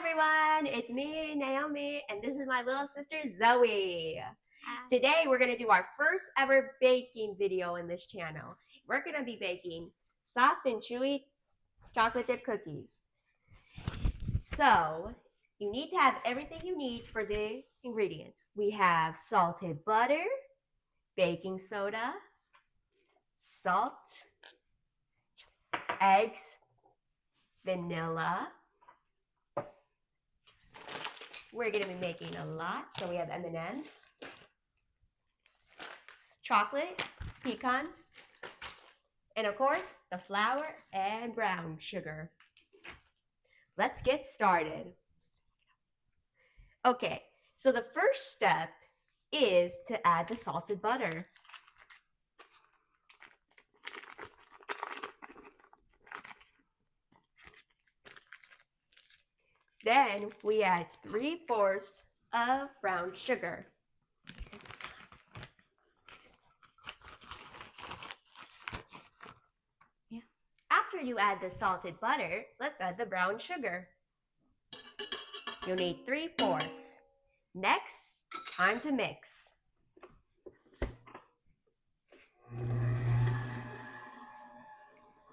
everyone, it's me, Naomi, and this is my little sister, Zoe. Today, we're going to do our first ever baking video in this channel. We're going to be baking soft and chewy chocolate chip cookies. So, you need to have everything you need for the ingredients. We have salted butter, baking soda, salt, eggs, vanilla. We're going to be making a lot. So we have M&Ms, chocolate, pecans, and of course, the flour and brown sugar. Let's get started. Okay, so the first step is to add the salted butter. Then we add 3/4 of brown sugar. After you add the salted butter, let's add the brown sugar. You'll need 3/4. Next, time to mix.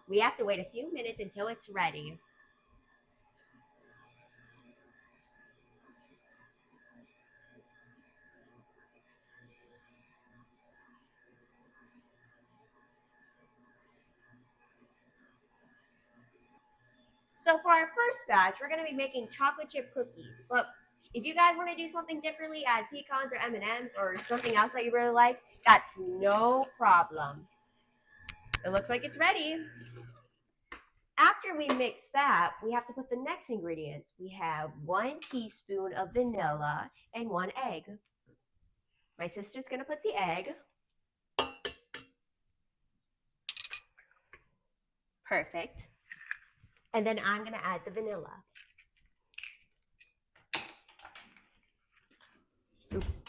We have to wait a few minutes until it's ready. So for our first batch, we're going to be making chocolate chip cookies. But if you guys want to do something differently, add pecans or M&Ms or something else that you really like, that's no problem. It looks like it's ready. After we mix that, we have to put the next ingredients. We have 1 teaspoon of vanilla and 1 egg. My sister's going to put the egg. Perfect. And then I'm going to add the vanilla. Oops.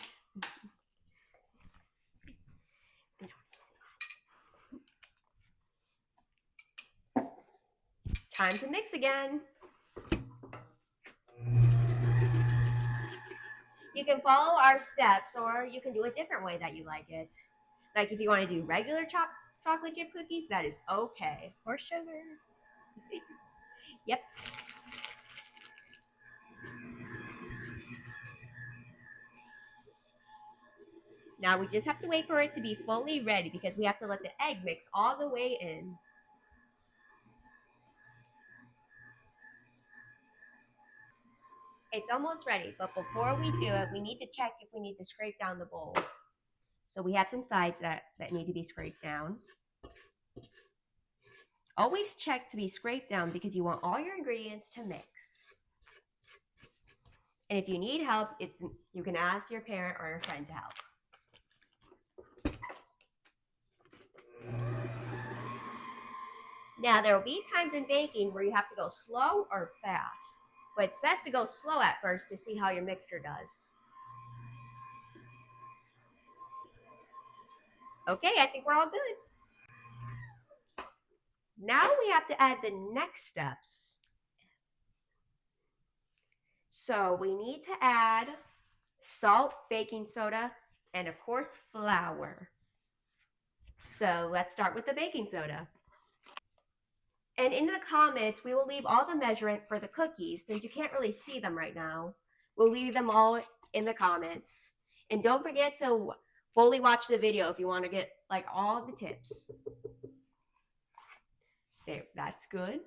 Time to mix again. You can follow our steps or you can do a different way that you like it. Like if you want to do regular chocolate chip cookies, that is okay. Or sugar. Yep. Now we just have to wait for it to be fully ready because we have to let the egg mix all the way in. It's almost ready, but before we do it, we need to check if we need to scrape down the bowl. So we have some sides that need to be scraped down. Always check to be scraped down because you want all your ingredients to mix. And if you need help, you can ask your parent or your friend to help. Now, there will be times in baking where you have to go slow or fast, but it's best to go slow at first to see how your mixture does. Okay, I think we're all good. Now we have to add the next steps. So we need to add salt, baking soda, and of course, flour. So let's start with the baking soda. And in the comments, we will leave all the measurement for the cookies since you can't really see them right now. We'll leave them all in the comments. And don't forget to fully watch the video if you want to get like all the tips. There, that's good.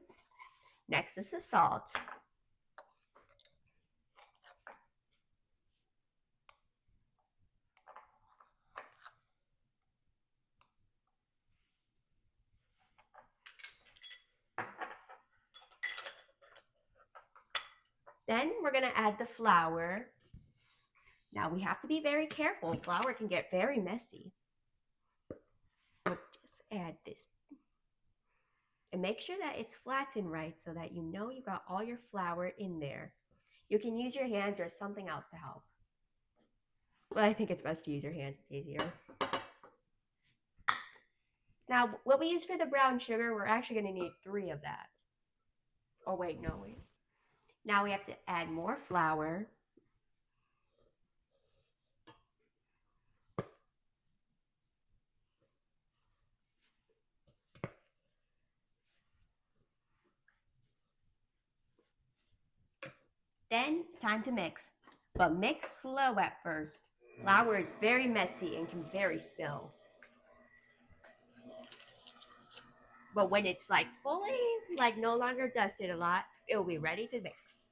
Next is the salt. Then we're going to add the flour. Now we have to be very careful. Flour can get very messy. We'll just add this. And make sure that it's flattened right so that you know you got all your flour in there. You can use your hands or something else to help. Well, I think it's best to use your hands. It's easier. Now, what we use for the brown sugar, we're actually going to need 3 of that. Oh, wait, no, wait. Now we have to add more flour. Then time to mix, but mix slow at first. Flour is very messy and can very spill. But when it's like fully, like no longer dusted a lot, it'll be ready to mix.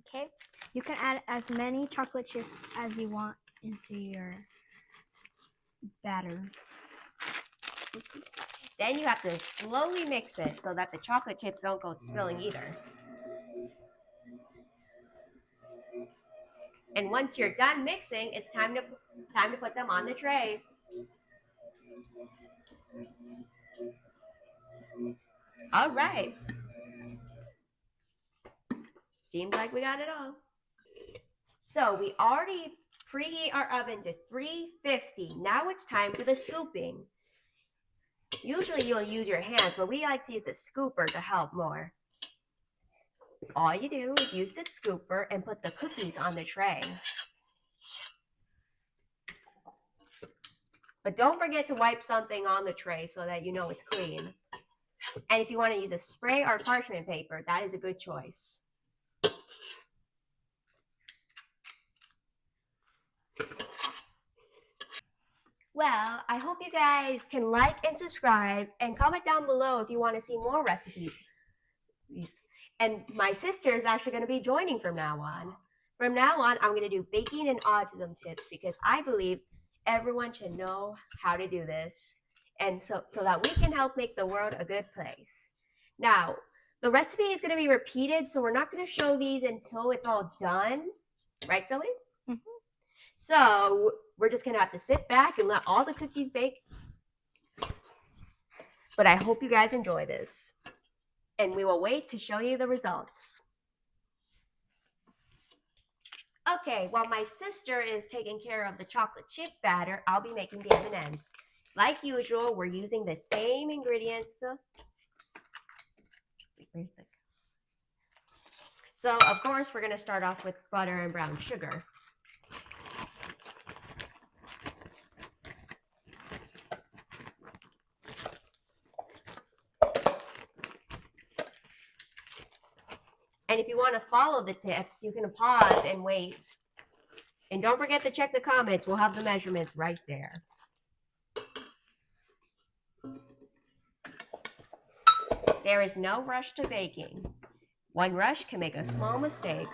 Okay, you can add as many chocolate chips as you want into your batter. Then you have to slowly mix it so that the chocolate chips don't go spilling either. And once you're done mixing, it's time to put them on the tray. All right. Seems like we got it all. So we already preheat our oven to 350. Now it's time for the scooping. Usually you'll use your hands, but we like to use a scooper to help more. All you do is use the scooper and put the cookies on the tray. But don't forget to wipe something on the tray so that you know it's clean. And if you want to use a spray or parchment paper, that is a good choice. Well, I hope you guys can like and subscribe and comment down below if you want to see more recipes. And my sister is actually going to be joining from now on. From now on, I'm going to do baking and autism tips because I believe everyone should know how to do this, and so that we can help make the world a good place. Now, the recipe is going to be repeated, so we're not going to show these until it's all done. Right, Zoe? Mhm. So we're just going to have to sit back and let all the cookies bake. But I hope you guys enjoy this. And we will wait to show you the results. Okay, while my sister is taking care of the chocolate chip batter, I'll be making the M&Ms. Like usual, we're using the same ingredients. So, of course, we're going to start off with butter and brown sugar. And if you want to follow the tips, you can pause and wait. And don't forget to check the comments. We'll have the measurements right there. There is no rush to baking. One rush can make a small mistake.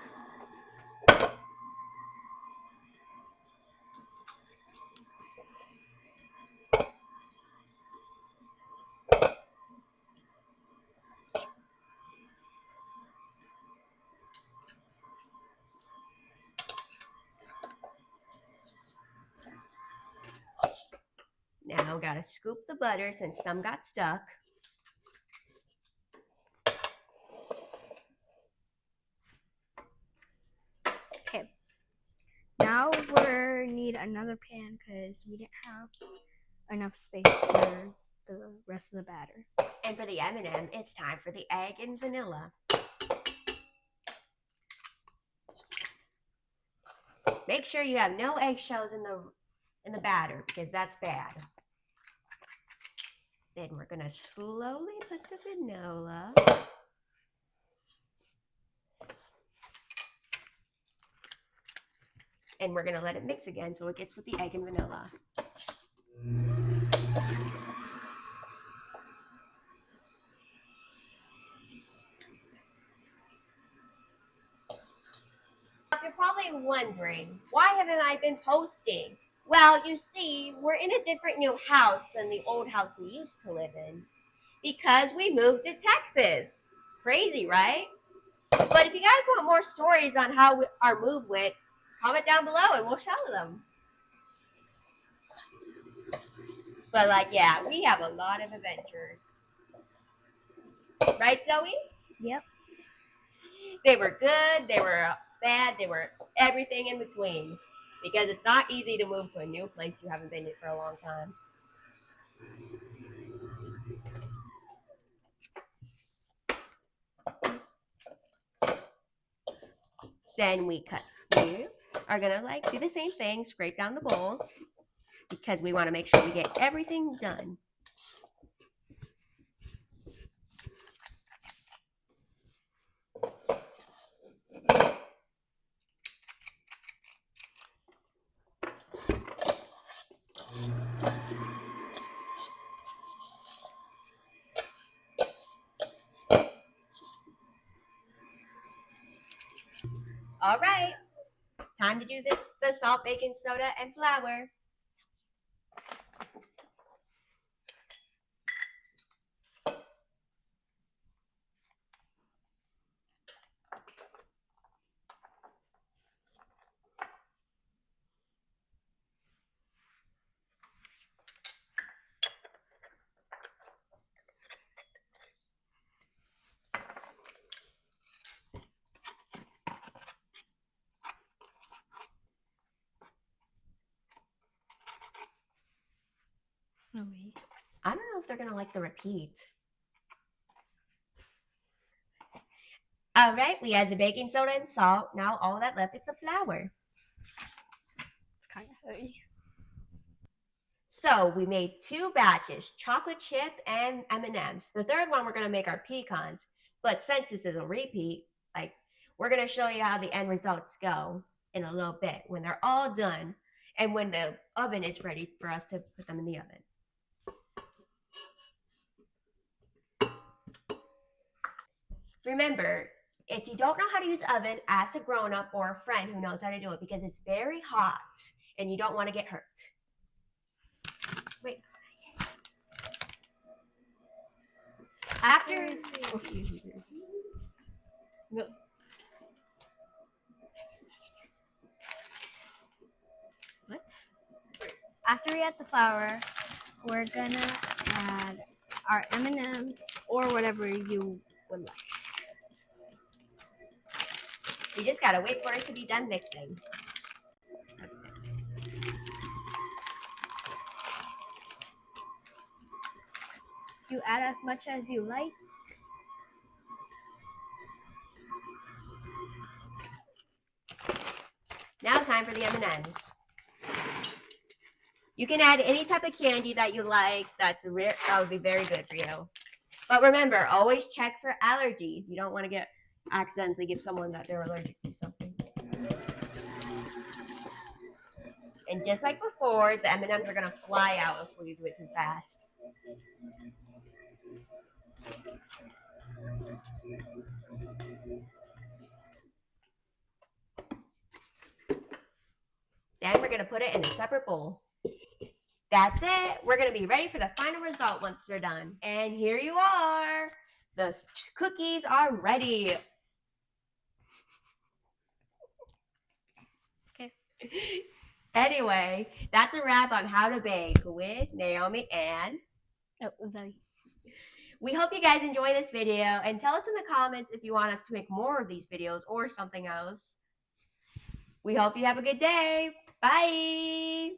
Now, gotta scoop the butter since some got stuck. Okay. Now we need another pan because we didn't have enough space for the rest of the batter. And for the M&M, it's time for the egg and vanilla. Make sure you have no eggshells in the batter because that's bad. Then we're gonna slowly put the vanilla. And we're gonna let it mix again so it gets with the egg and vanilla. You're probably wondering, why haven't I been posting? Well, you see, we're in a different new house than the old house we used to live in because we moved to Texas. Crazy, right? But if you guys want more stories on how our move went, comment down below and we'll show them. But like, yeah, we have a lot of adventures. Right, Zoe? Yep. They were good, they were bad, they were everything in between. Because it's not easy to move to a new place you haven't been in for a long time. Then we are gonna like do the same thing, scrape down the bowl because we want to make sure we get everything done. All right, time to do the salt, baking soda, and flour. No way. I don't know if they're gonna like the repeat. All right, we add the baking soda and salt. Now all that left is the flour. It's kind of heavy. So we made 2 batches, chocolate chip and M&Ms. The third one we're gonna make our pecans. But since this is a repeat, like we're gonna show you how the end results go in a little bit when they're all done and when the oven is ready for us to put them in the oven. Remember, if you don't know how to use oven, ask a grown-up or a friend who knows how to do it because it's very hot and you don't want to get hurt. Wait. After no. What? After we add the flour, we're gonna add our M&Ms or whatever you would like. We just gotta wait for it to be done mixing. You add as much as you like. Now time for the M&Ms. You can add any type of candy that you like. That would be very good for you. But remember, always check for allergies. You don't want to accidentally give someone that they're allergic to something. And just like before, the M&Ms are gonna fly out if we do it too fast. Then we're gonna put it in a separate bowl. That's it. We're gonna be ready for the final result once they're done. And here you are. The cookies are ready. Okay. Anyway, that's a wrap on how to bake with Naomi and Zoe. we hope you guys enjoy this video and tell us in the comments if you want us to make more of these videos or something else. We hope you have a good day. Bye.